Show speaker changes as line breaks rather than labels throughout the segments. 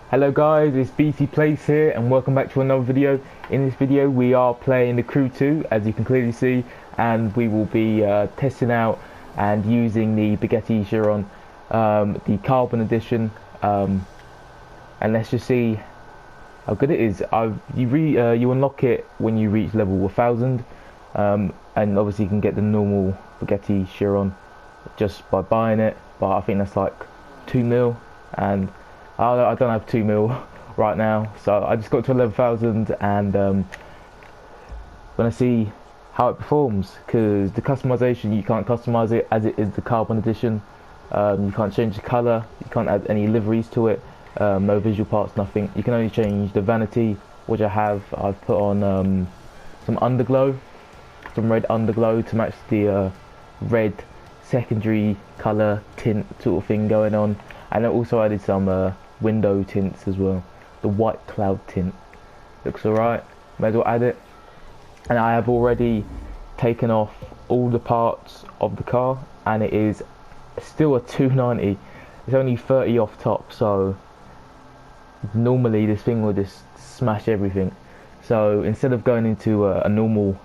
Hello guys, it's BT Plays here and welcome back to another video. In this video we are playing the Crew 2 as you can clearly see, and we will be testing out and using the Bugatti Chiron, the Carbon Edition, and let's just see how good it is. You unlock it when you reach level 1000, and obviously you can get the normal Bugatti Chiron just by buying it, but I think that's like 2 mil, and I don't have 2 mil right now, so I just got to 11,000 and gonna see how it performs, because the customization, you can't customize it as it is the Carbon Edition. You can't change the colour, you can't add any liveries to it, no visual parts, nothing. You can only change the vanity, which I've put on some underglow, some red underglow to match the red secondary colour tint sort of thing going on, and I also added some window tints as well. The white cloud tint looks alright, may as well add it. And I have already taken off all the parts of the car, and it is still a 290. It's only 30 off top, so normally this thing will just smash everything. So instead of going into a normal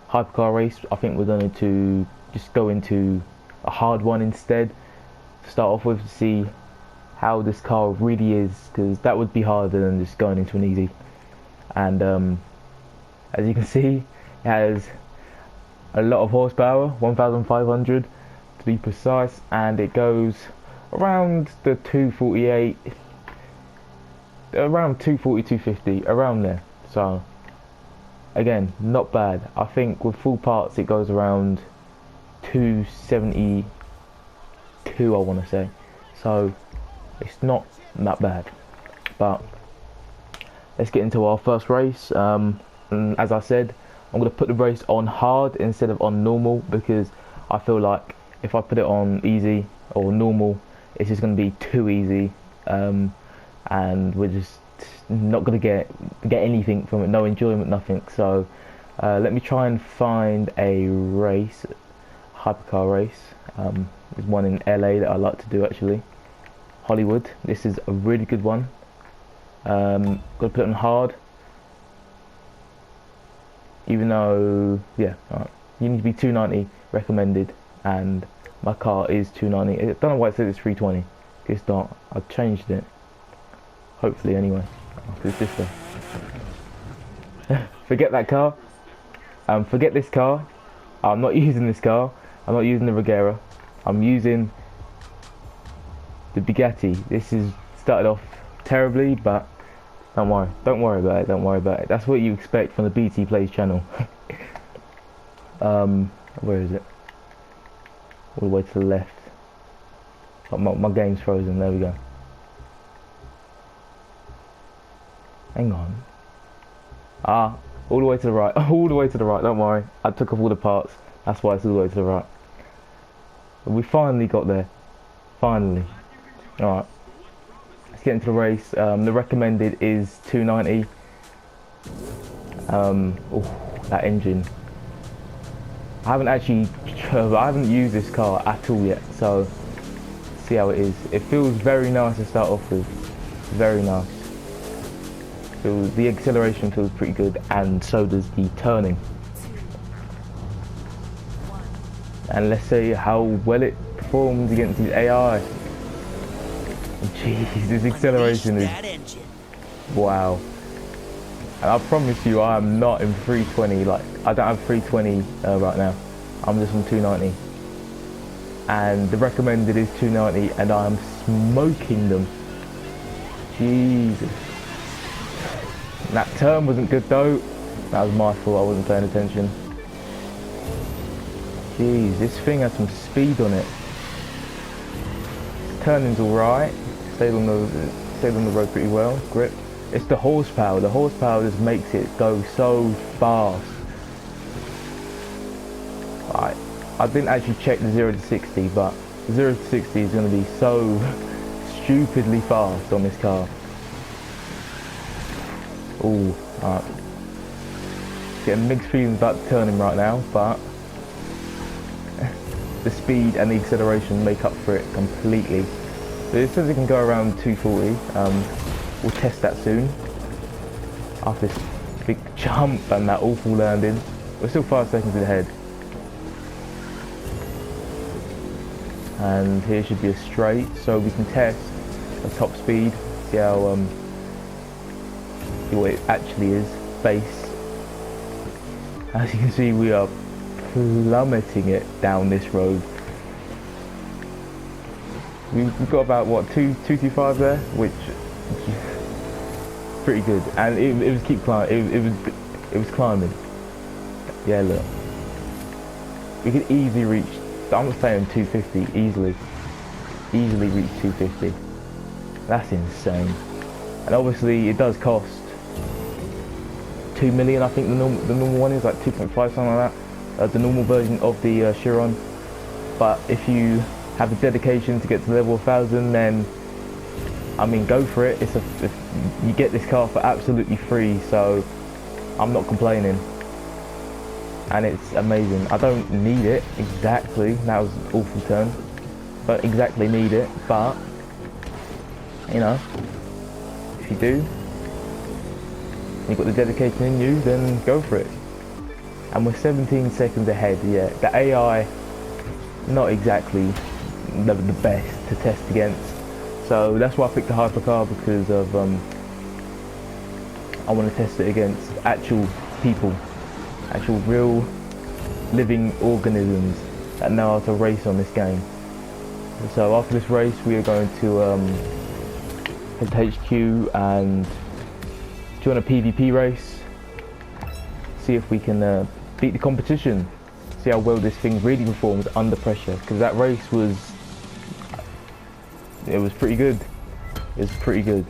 hypercar race, I think we're going to just go into a hard one instead to start off with, to see how this car really is, because that would be harder than just going into an easy. And as you can see, it has a lot of horsepower, 1,500 to be precise, and it goes around the 248, around 240, 250, around there. So again, not bad. I think with full parts it goes around 272, I want to say. So it's not that bad. But let's get into our first race. And as I said, I'm going to put the race on hard instead of on normal, because I feel like if I put it on easy or normal, it's just going to be too easy, and we're just not going to get anything from it, no enjoyment, nothing. So let me try and find a race, hypercar race. There's one in LA that I like to do, actually. Hollywood. This is a really good one. Got to put it on hard, even though, yeah, right, you need to be 290 recommended, and my car is 290. I don't know why it says it's 320. It's not. I've changed it. Hopefully, anyway. It's this way. Forget that car. Forget this car. I'm not using this car. I'm not using the Regera. I'm using the Bugatti. This is started off terribly, but don't worry about it. Don't worry about it. That's what you expect from the BT Plays channel. Where is it? All the way to the left. Oh, my game's frozen. There we go. Hang on. All the way to the right. All the way to the right. Don't worry. I took off all the parts. That's why it's all the way to the right. We finally got there. Finally. Alright. Let's get into the race. The recommended is 290. Oh, that engine. I haven't used this car at all yet, so see how it is. It feels very nice to start off with. Very nice. The acceleration feels pretty good, and so does the turning. And let's see how well it performs against the AI. Jeez, this acceleration is wow. And I promise you, I am not in 320. Like, I don't have 320 right now. I'm just on 290. And the recommended is 290, and I am smoking them. Jesus. That turn wasn't good though. That was my fault. I wasn't paying attention. Jeez, this thing has some speed on it. Turning's alright. Stayed on the road pretty well. Grip. It's the horsepower. The horsepower just makes it go so fast. I didn't actually check the 0 to 60, but the 0 to 60 is going to be so stupidly fast on this car. Ooh, alright. Getting mixed feelings about the turning right now, but the speed and the acceleration make up for it completely. So it says it can go around 240. we'll test that soon. After this big jump and that awful landing. We're still 5 seconds ahead. And here should be a straight, so we can test a top speed, see how see what it actually is, base. As you can see, we are plummeting it down this road. We've got about what 225 there, which is pretty good, and it was keep climbing. It was climbing. Yeah, look, we could easily reach. I'm saying 250 easily reach 250. That's insane. And obviously it does cost 2 million. I think the normal one is like 2.5, something like that. The normal version of the Chiron. But if you have the dedication to get to level 1000, then I mean, go for it. You get this car for absolutely free, so I'm not complaining. And it's amazing. I don't need it exactly. That was an awful turn. Don't exactly need it, but you know, if you do, you've got the dedication in you, then go for it. And we're 17 seconds ahead. Yeah, the AI, not exactly the best to test against. So that's why I picked the hypercar, because of I want to test it against actual people. Actual real living organisms that know how to race on this game. So after this race we are going to head to HQ and join a PvP race, see if we can beat the competition, see how well this thing really performs under pressure, because that race was pretty good. It was pretty good.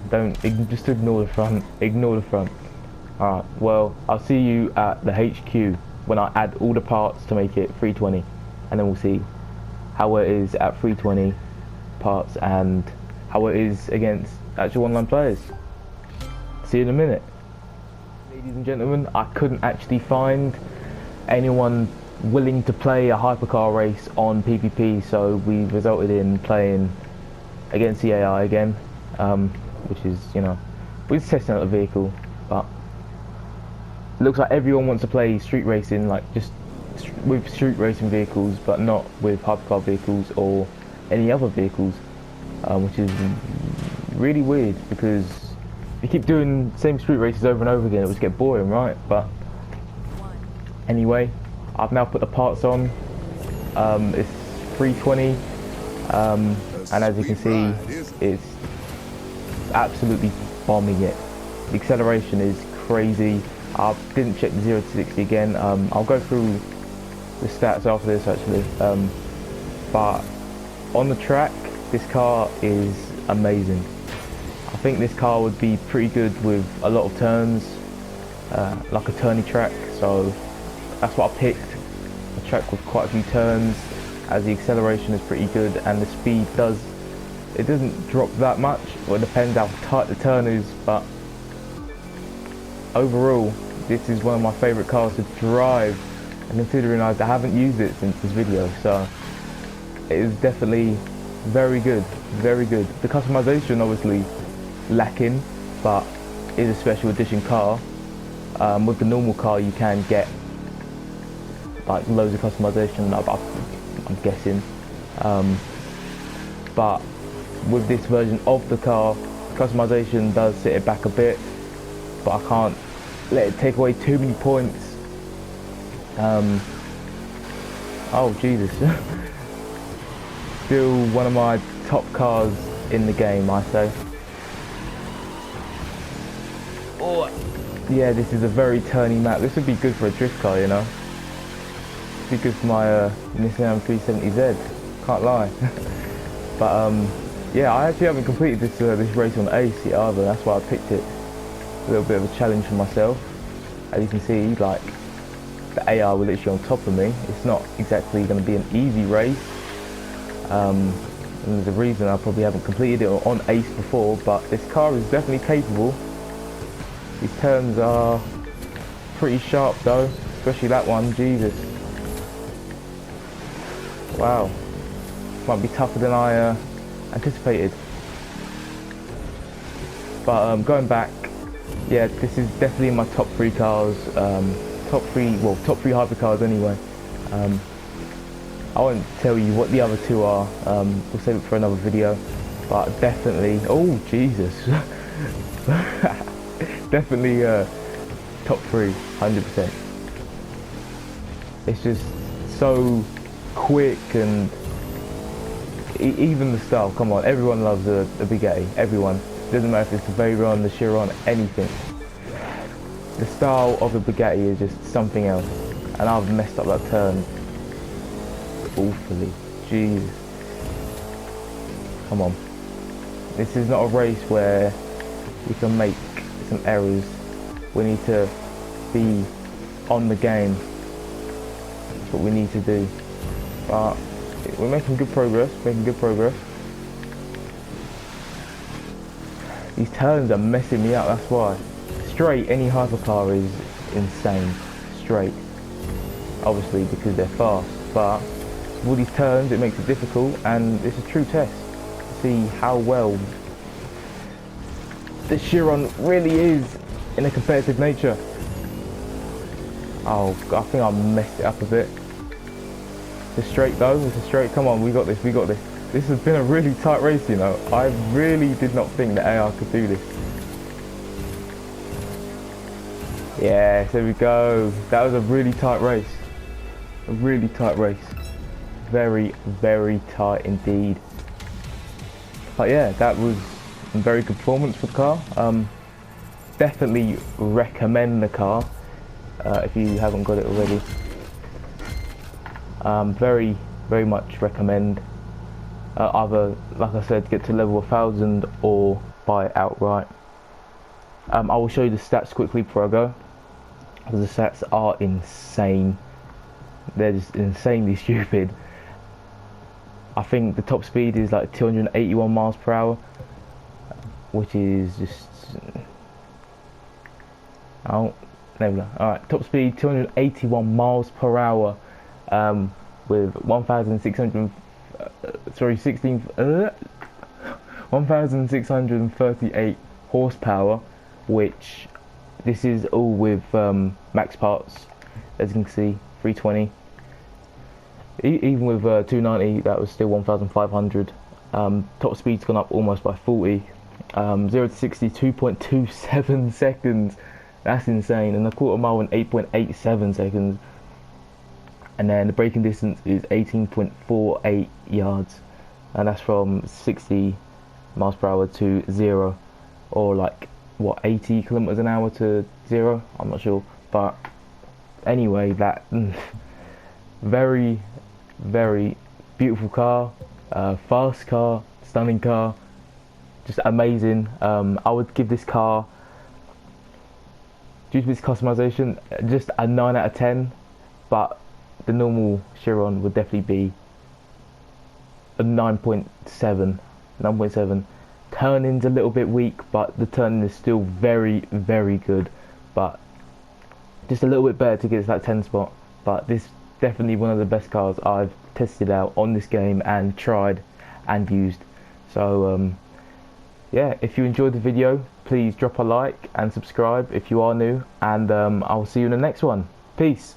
Just ignore the front. Ignore the front. Alright, well, I'll see you at the HQ when I add all the parts to make it 320, and then we'll see how it is at 320 parts and how it is against actual online players. See you in a minute. Ladies and gentlemen, I couldn't actually find anyone willing to play a hypercar race on PvP, so we resulted in playing against the AI again, which is, you know, we're just testing out the vehicle, but it looks like everyone wants to play street racing, like just with street racing vehicles, but not with hypercar vehicles or any other vehicles, which is really weird, because if you keep doing the same street races over and over again, it would get boring, right? But anyway, I've now put the parts on. It's 320, and as you can see, it's absolutely bombing it. The acceleration is crazy. I didn't check the 0 to 60 again. I'll go through the stats after this actually, but on the track this car is amazing. I think this car would be pretty good with a lot of turns, like a turny track, so that's what I picked, a track with quite a few turns, as the acceleration is pretty good and the speed doesn't drop that much. Well, it depends how tight the turn is, but overall this is one of my favourite cars to drive, and considering I haven't used it since this video, so it is definitely very good, very good. The customization obviously lacking, but is a special edition car. With the normal car you can get like loads of customization, I'm guessing, but with this version of the car, customization does sit it back a bit, but I can't let it take away too many points. Oh Jesus. Still one of my top cars in the game, I say. Oh yeah, this is a very turny map. This would be good for a drift car, you know. It'd be good for my Nissan 370Z, can't lie. But yeah, I actually haven't completed this race on Ace yet either, that's why I picked it. A little bit of a challenge for myself. As you can see, like, the AI were literally on top of me. It's not exactly going to be an easy race, and there's a reason I probably haven't completed it on Ace before, but this car is definitely capable. These turns are pretty sharp though, especially that one, Jesus. Wow, might be tougher than I anticipated. But going back, yeah, this is definitely in my top 3 cars, top three hypercars anyway. I won't tell you what the other 2 are, we'll save it for another video, but definitely, oh Jesus, definitely top 3, 100%. It's just so quick, and even the style, come on, everyone loves a Bugatti, everyone. Doesn't matter if it's the Veyron, the Chiron, anything. The style of a Bugatti is just something else. And I've messed up that turn awfully. Jesus. Come on. This is not a race where we can make some errors. We need to be on the game. That's what we need to do. But we're making good progress, These turns are messing me up, that's why. Straight, any hypercar is insane. Straight. Obviously because they're fast, but with all these turns it makes it difficult, and it's a true test to see how well the Chiron really is in a competitive nature. Oh, I think I messed it up a bit. It's a straight though, it's a straight. Come on, we got this, we got this. This has been a really tight race, you know. I really did not think that AR could do this. Yes, there we go. That was a really tight race. A really tight race. Very, very tight indeed. But yeah, that was a very good performance for the car. Definitely recommend the car if you haven't got it already. Very, very much recommend. Either, like I said, get to level 1000 or buy it outright. I will show you the stats quickly before I go, because the stats are insane. They're just insanely stupid. I think the top speed is like 281 miles per hour, which is just... oh, there we go. Alright, top speed 281 miles per hour with 1,638 horsepower, which this is all with max parts, as you can see, 320. Even with 290, that was still 1,500. Top speed's gone up almost by 40. 0 to 60, 2.27 seconds. That's insane. And a quarter mile in 8.87 seconds. And then the braking distance is 18.48 yards, and that's from 60 miles per hour to 0, or like what, 80 kilometers an hour to 0. I'm not sure, but anyway, that very, very beautiful car, fast car, stunning car, just amazing. I would give this car, due to its customization, just a 9 out of 10, but the normal Chiron would definitely be a 9.7. Turning's a little bit weak, but the turning is still very, very good, but just a little bit better to get to that 10 spot. But this is definitely one of the best cars I've tested out on this game and tried and used. So yeah, if you enjoyed the video, please drop a like and subscribe if you are new, and I'll see you in the next one. Peace.